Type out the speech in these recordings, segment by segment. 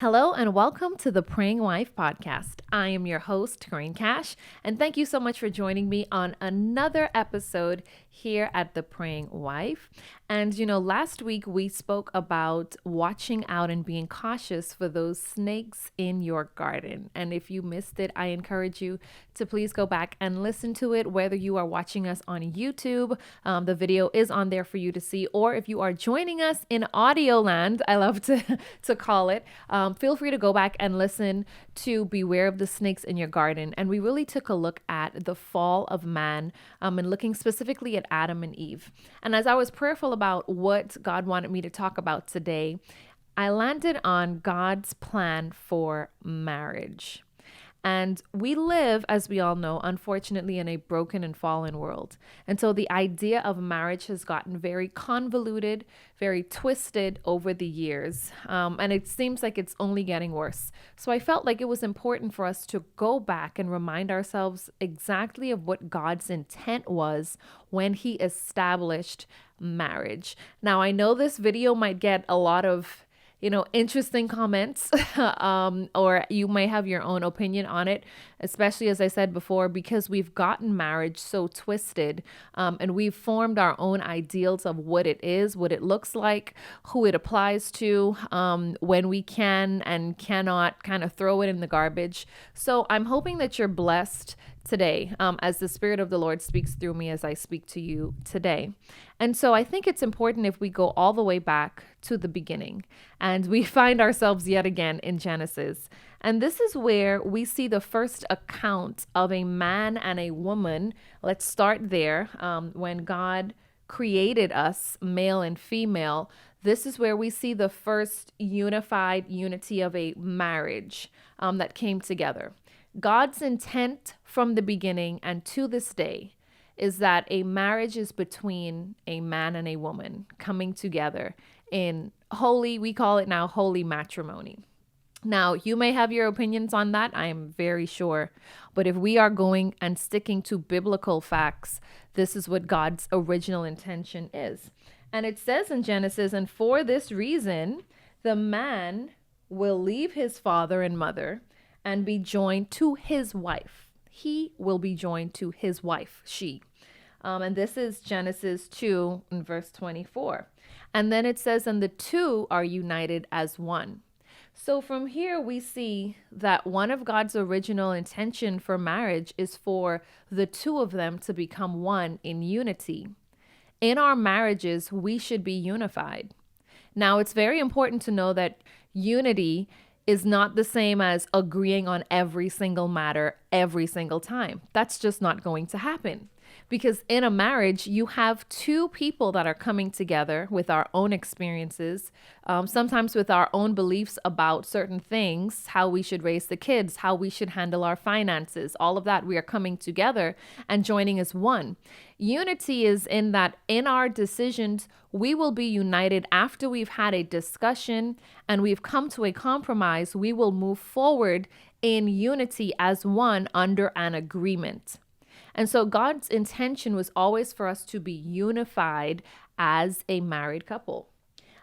Hello and welcome to the Praying Wife podcast. I am your host, Corinne Cash, and thank you so much for joining me on another episode here at the Praying Wife. And last week we spoke about watching out and being cautious for those snakes in your garden. And if you missed it, I encourage you to please go back and listen to it, whether you are watching us on YouTube. The video is on there for you to see, or if you are joining us in audio land, I love to call it. Feel free to go back and listen to Beware of the Snakes in Your Garden. And we really took a look at the fall of man and looking specifically at Adam and Eve. And as I was prayerful about what God wanted me to talk about today, I landed on God's plan for marriage. And we live, as we all know, unfortunately, in a broken and fallen world. And so the idea of marriage has gotten very convoluted, very twisted over the years. And it seems like it's only getting worse. So I felt like it was important for us to go back and remind ourselves exactly of what God's intent was when he established marriage. Now, I know this video might get a lot of interesting comments, or you may have your own opinion on it, especially as I said before, because we've gotten marriage so twisted, and we've formed our own ideals of what it is, what it looks like, who it applies to, when we can and cannot kind of throw it in the garbage. So I'm hoping that you're blessed today, as the Spirit of the Lord speaks through me as I speak to you today. And so I think it's important if we go all the way back to the beginning and we find ourselves yet again in Genesis. And this is where we see the first account of a man and a woman. Let's start there. When God created us, male and female, this is where we see the first unified unity of a marriage that came together. God's intent from the beginning and to this day is that a marriage is between a man and a woman coming together in holy, we call it now holy matrimony. Now, you may have your opinions on that, I am very sure. But if we are going and sticking to biblical facts, this is what God's original intention is. And it says in Genesis, and for this reason, the man will leave his father and mother and be joined to his wife. He will be joined to his wife, she. And this is Genesis 2 in verse 24. And then it says, and the two are united as one. So from here, we see that one of God's original intention for marriage is for the two of them to become one in unity. In our marriages, we should be unified. Now, it's very important to know that unity is not the same as agreeing on every single matter every single time. That's just not going to happen. Because in a marriage, you have two people that are coming together with our own experiences, sometimes with our own beliefs about certain things, how we should raise the kids, how we should handle our finances, all of that. We are coming together and joining as one. Unity is in that in our decisions, we will be united after we've had a discussion and we've come to a compromise. We will move forward in unity as one under an agreement. And so God's intention was always for us to be unified as a married couple.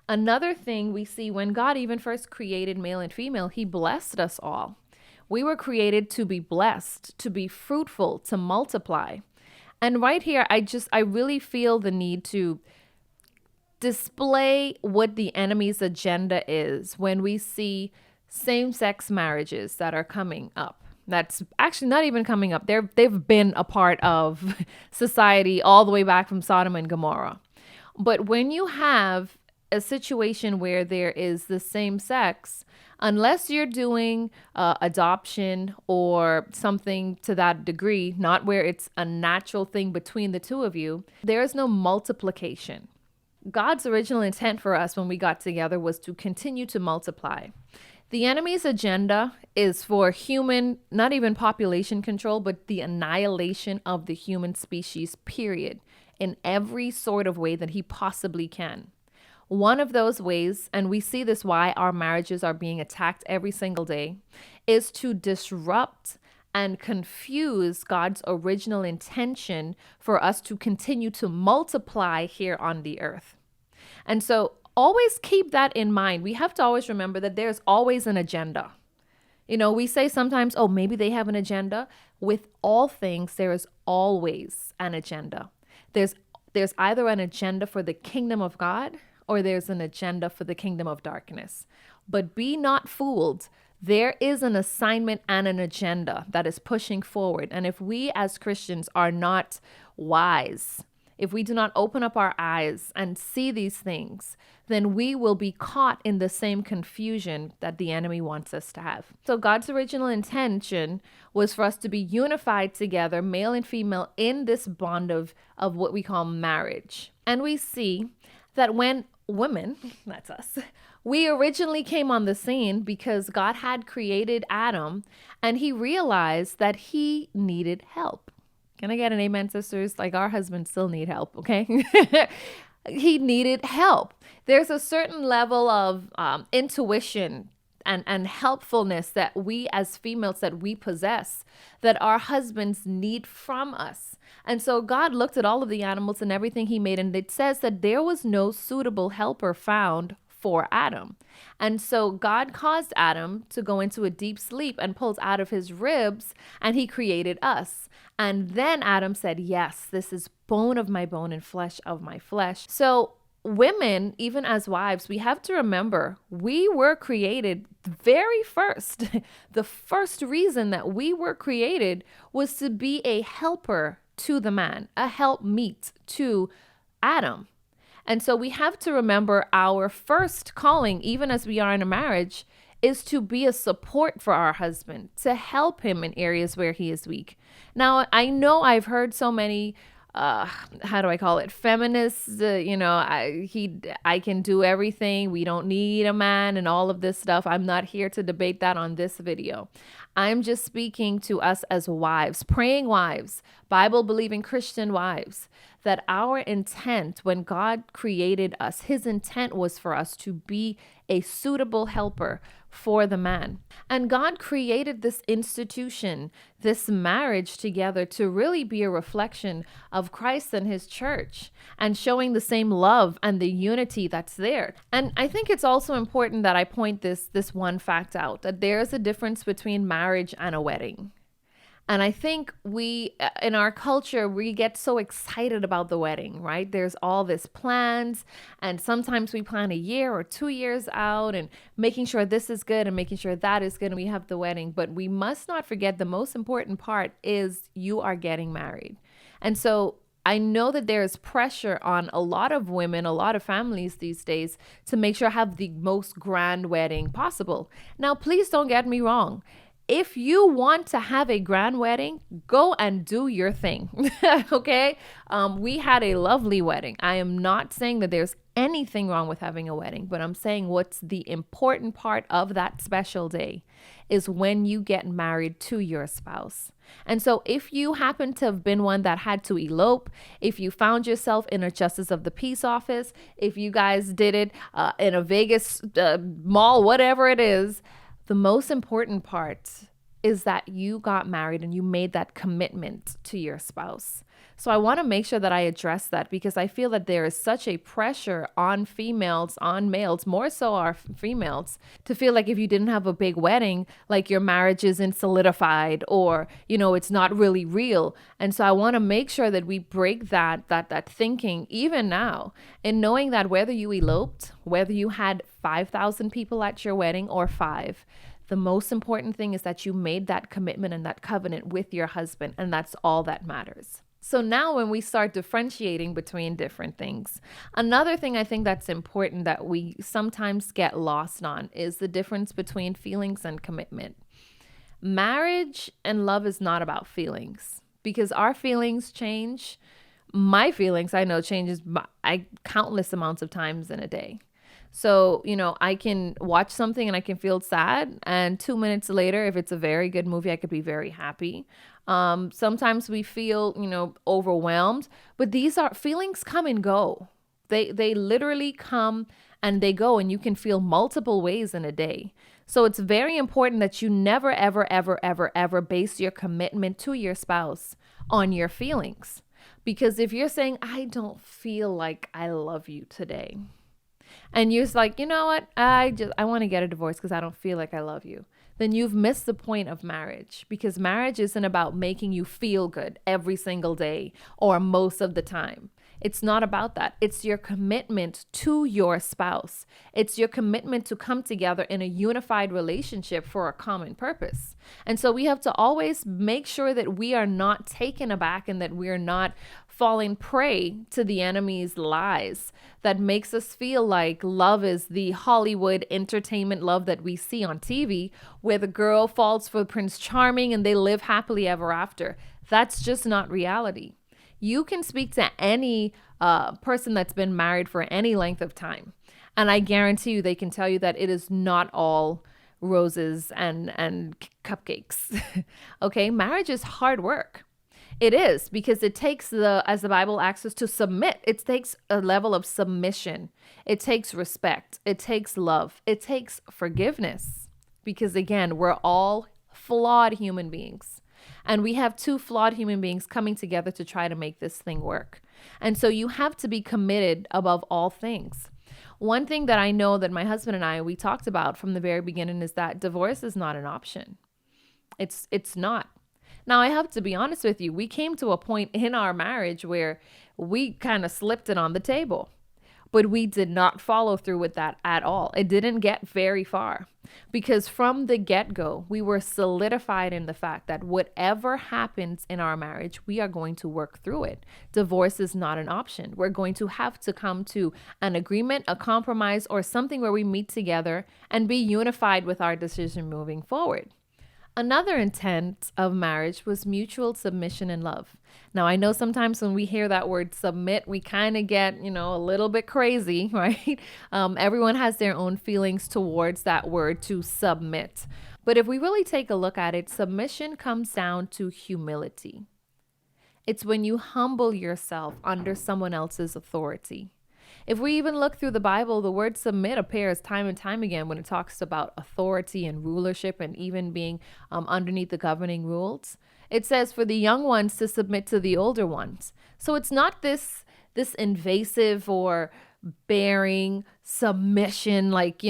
Another thing we see when God even first created male and female, he blessed us all. We were created to be blessed, to be fruitful, to multiply. And right here, I really feel the need to display what the enemy's agenda is when we see same-sex marriages that are coming up. That's actually not even coming up. They've been a part of society all the way back from Sodom and Gomorrah. But when you have a situation where there is the same sex, unless you're doing adoption or something to that degree, not where it's a natural thing between the two of you, there is no multiplication. God's original intent for us when we got together was to continue to multiply. The enemy's agenda is for human, not even population control, but the annihilation of the human species, period, in every sort of way that he possibly can. One of those ways, and we see this why our marriages are being attacked every single day, is to disrupt and confuse God's original intention for us to continue to multiply here on the earth. And so always keep that in mind. We have to always remember that there's always an agenda. We say sometimes, oh, maybe they have an agenda. With all things, there is always an agenda. There's either an agenda for the kingdom of God or there's an agenda for the kingdom of darkness. But be not fooled. There is an assignment and an agenda that is pushing forward. And if we as Christians are not wise, if we do not open up our eyes and see these things, then we will be caught in the same confusion that the enemy wants us to have. So God's original intention was for us to be unified together, male and female, in this bond of what we call marriage. And we see that when women, that's us, we originally came on the scene because God had created Adam and he realized that he needed help. Can I get an amen, sisters? Like, our husbands still need help, okay? He needed help. There's a certain level of intuition and helpfulness that we as females that we possess that our husbands need from us. And so God looked at all of the animals and everything he made, and it says that there was no suitable helper found for Adam. And so God caused Adam to go into a deep sleep and pulled out of his ribs, and he created us. And then Adam said, yes, this is bone of my bone and flesh of my flesh. So women, even as wives, we have to remember we were created very first. The first reason that we were created was to be a helper to the man, a helpmeet to Adam. And so we have to remember our first calling, even as we are in a marriage, is to be a support for our husband, to help him in areas where he is weak. Now, I know I've heard so many, how do I call it? Feminists, I can do everything. We don't need a man and all of this stuff. I'm not here to debate that on this video. I'm just speaking to us as wives, praying wives, Bible-believing Christian wives, that our intent when God created us, his intent was for us to be a suitable helper for the man. And God created this institution, this marriage together to really be a reflection of Christ and his church and showing the same love and the unity that's there. And I think it's also important that I point this one fact out, that there's a difference between marriage and a wedding. And I think we, in our culture, we get so excited about the wedding, right? There's all this plans, and sometimes we plan a year or 2 years out and making sure this is good and making sure that is good, and we have the wedding. But we must not forget the most important part is you are getting married. And so I know that there is pressure on a lot of women, a lot of families these days to make sure I have the most grand wedding possible. Now, please don't get me wrong. If you want to have a grand wedding, go and do your thing. Okay. We had a lovely wedding. I am not saying that there's anything wrong with having a wedding, but I'm saying what's the important part of that special day is when you get married to your spouse. And so if you happen to have been one that had to elope, if you found yourself in a justice of the peace office, if you guys did it in a Vegas mall, whatever it is, the most important part is that you got married and you made that commitment to your spouse. So I want to make sure that I address that because I feel that there is such a pressure on females, on males, more so our females, to feel like if you didn't have a big wedding, like your marriage isn't solidified or, it's not really real. And so I want to make sure that we break that thinking even now, and knowing that whether you eloped, whether you had 5,000 people at your wedding or 5, the most important thing is that you made that commitment and that covenant with your husband, and that's all that matters. So now when we start differentiating between different things, another thing I think that's important that we sometimes get lost on is the difference between feelings and commitment. Marriage and love is not about feelings because our feelings change. My feelings, I know, changes countless amounts of times in a day. So, I can watch something and I can feel sad. And 2 minutes later, if it's a very good movie, I could be very happy. Sometimes we feel, overwhelmed, but these are feelings come and go. They literally come and they go, and you can feel multiple ways in a day. So it's very important that you never, ever, ever, ever, ever base your commitment to your spouse on your feelings. Because if you're saying, I don't feel like I love you today, and you're just like, you know what? I want to get a divorce because I don't feel like I love you. Then you've missed the point of marriage, because marriage isn't about making you feel good every single day or most of the time. It's not about that. It's your commitment to your spouse. It's your commitment to come together in a unified relationship for a common purpose. And so we have to always make sure that we are not taken aback and that we're not falling prey to the enemy's lies that makes us feel like love is the Hollywood entertainment love that we see on TV, where the girl falls for Prince Charming and they live happily ever after. That's just not reality. You can speak to any person that's been married for any length of time, and I guarantee you they can tell you that it is not all roses and cupcakes. Okay, marriage is hard work. It is, because it takes, as the Bible asks us to submit, it takes a level of submission. It takes respect. It takes love. It takes forgiveness. Because again, we're all flawed human beings. And we have two flawed human beings coming together to try to make this thing work. And so you have to be committed above all things. One thing that I know that my husband and we talked about from the very beginning is that divorce is not an option. It's not. Now, I have to be honest with you. We came to a point in our marriage where we kind of slipped it on the table, but we did not follow through with that at all. It didn't get very far, because from the get-go, we were solidified in the fact that whatever happens in our marriage, we are going to work through it. Divorce is not an option. We're going to have to come to an agreement, a compromise, or something where we meet together and be unified with our decision moving forward. Another intent of marriage was mutual submission and love. Now, I know sometimes when we hear that word submit, we kind of get, a little bit crazy, right? Everyone has their own feelings towards that word, to submit. But if we really take a look at it, submission comes down to humility. It's when you humble yourself under someone else's authority. If we even look through the Bible, the word submit appears time and time again when it talks about authority and rulership and even being underneath the governing rules. It says for the young ones to submit to the older ones. So it's not this invasive or bearing submission, like,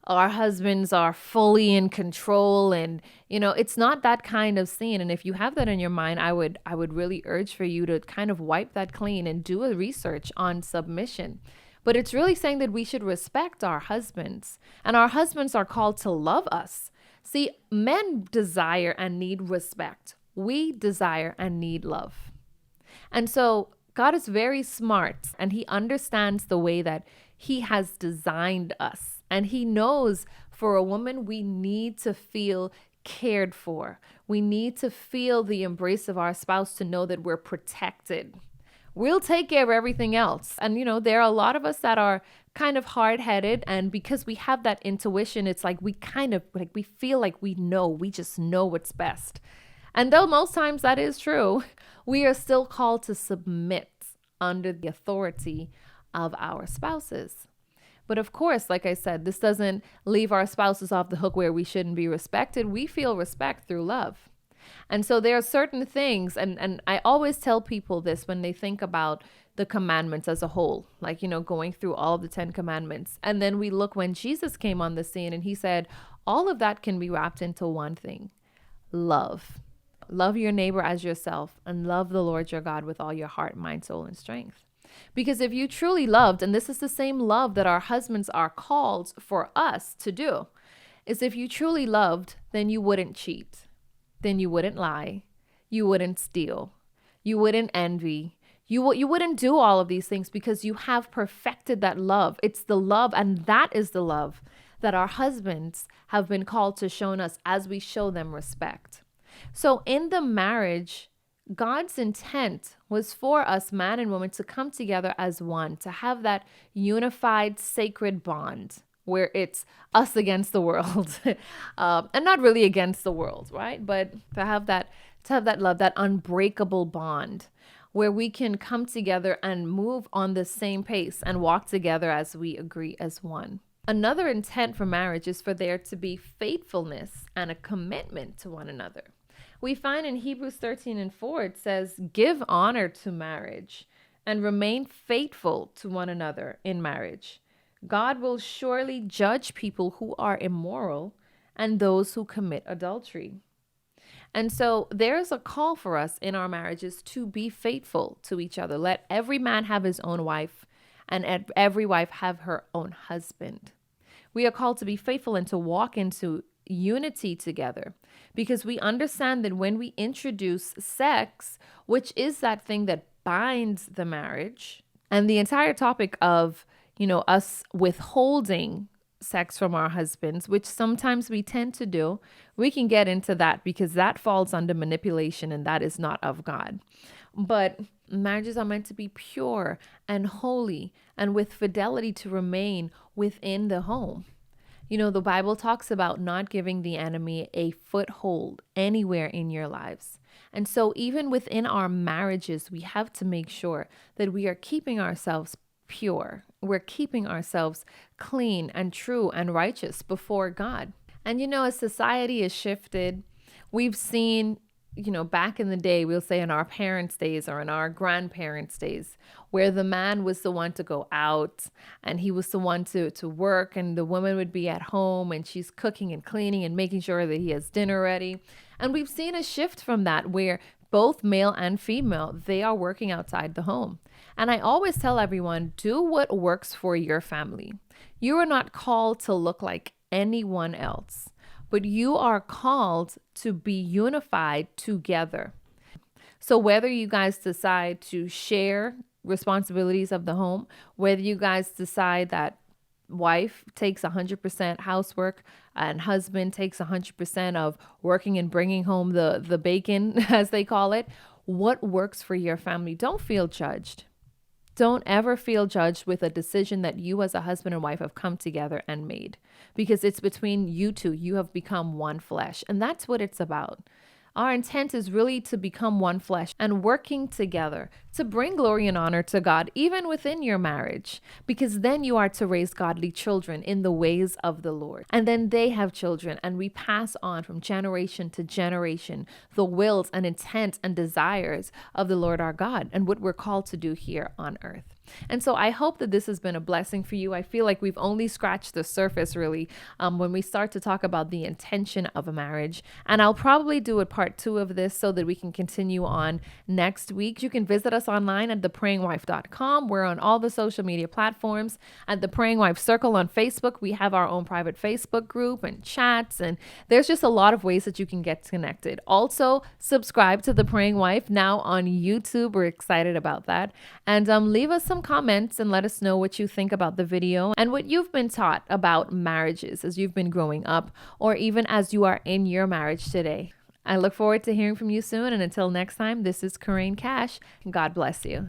our husbands are fully in control, and it's not that kind of scene. And if you have that in your mind, I would really urge for you to kind of wipe that clean and do a research on submission. But it's really saying that we should respect our husbands, and our husbands are called to love us. See, men desire and need respect. We desire and need love. And so God is very smart, and he understands the way that he has designed us. And he knows for a woman, we need to feel cared for. We need to feel the embrace of our spouse to know that we're protected. We'll take care of everything else. And, there are a lot of us that are kind of hard-headed. And because we have that intuition, it's like we feel like we just know what's best. And though most times that is true, we are still called to submit under the authority of our spouses. But of course, like I said, this doesn't leave our spouses off the hook where we shouldn't be respected. We feel respect through love. And so there are certain things, and I always tell people this when they think about the commandments as a whole, like, going through all of the 10 commandments. And then we look when Jesus came on the scene and he said, all of that can be wrapped into one thing: love. Love your neighbor as yourself, and love the Lord your God with all your heart, mind, soul, and strength. Because if you truly loved, and this is the same love that our husbands are called for us to do, is if you truly loved, then you wouldn't cheat. Then you wouldn't lie. You wouldn't steal. You wouldn't envy. You wouldn't do all of these things, because you have perfected that love. It's the love, and that is the love that our husbands have been called to show us as we show them respect. So in the marriage, God's intent was for us, man and woman, to come together as one, to have that unified sacred bond where it's us against the world, and not really against the world, right? But to have that love, that unbreakable bond where we can come together and move on the same pace and walk together as we agree as one. Another intent for marriage is for there to be faithfulness and a commitment to one another. We find in Hebrews 13:4, it says, give honor to marriage and remain faithful to one another in marriage. God will surely judge people who are immoral and those who commit adultery. And so there's a call for us in our marriages to be faithful to each other. Let every man have his own wife, and every wife have her own husband. We are called to be faithful and to walk into unity together, because we understand that when we introduce sex, which is that thing that binds the marriage, and the entire topic of, us withholding sex from our husbands, which sometimes we tend to do, we can get into that because that falls under manipulation and that is not of God. But marriages are meant to be pure and holy and with fidelity to remain within the home. The Bible talks about not giving the enemy a foothold anywhere in your lives. And so even within our marriages, we have to make sure that we are keeping ourselves pure. We're keeping ourselves clean and true and righteous before God. And as society has shifted, we've seen, back in the day, we'll say in our parents' days or in our grandparents' days, where the man was the one to go out and he was the one to work, and the woman would be at home and she's cooking and cleaning and making sure that he has dinner ready. And we've seen a shift from that where both male and female, they are working outside the home. And I always tell everyone, do what works for your family. You are not called to look like anyone else, but you are called to be unified together. So whether you guys decide to share responsibilities of the home, whether you guys decide that wife takes 100% housework and husband takes 100% of working and bringing home the bacon, as they call it, what works for your family? Don't feel judged. Don't ever feel judged with a decision that you as a husband and wife have come together and made, because it's between you two. You have become one flesh, and that's what it's about. Our intent is really to become one flesh and working together to bring glory and honor to God, even within your marriage, because then you are to raise godly children in the ways of the Lord. And then they have children, and we pass on from generation to generation the wills and intent and desires of the Lord our God and what we're called to do here on earth. And so I hope that this has been a blessing for you. I feel like we've only scratched the surface, really, when we start to talk about the intention of a marriage. And I'll probably do a part 2 of this so that we can continue on next week. You can visit us online at theprayingwife.com. We're on all the social media platforms at The Praying Wife Circle on Facebook. We have our own private Facebook group and chats, and there's just a lot of ways that you can get connected. Also, subscribe to The Praying Wife now on YouTube. We're excited about that. And leave us some comments and let us know what you think about the video and what you've been taught about marriages as you've been growing up, or even as you are in your marriage today. I look forward to hearing from you soon. And until next time, this is Corinne Cash. God bless you.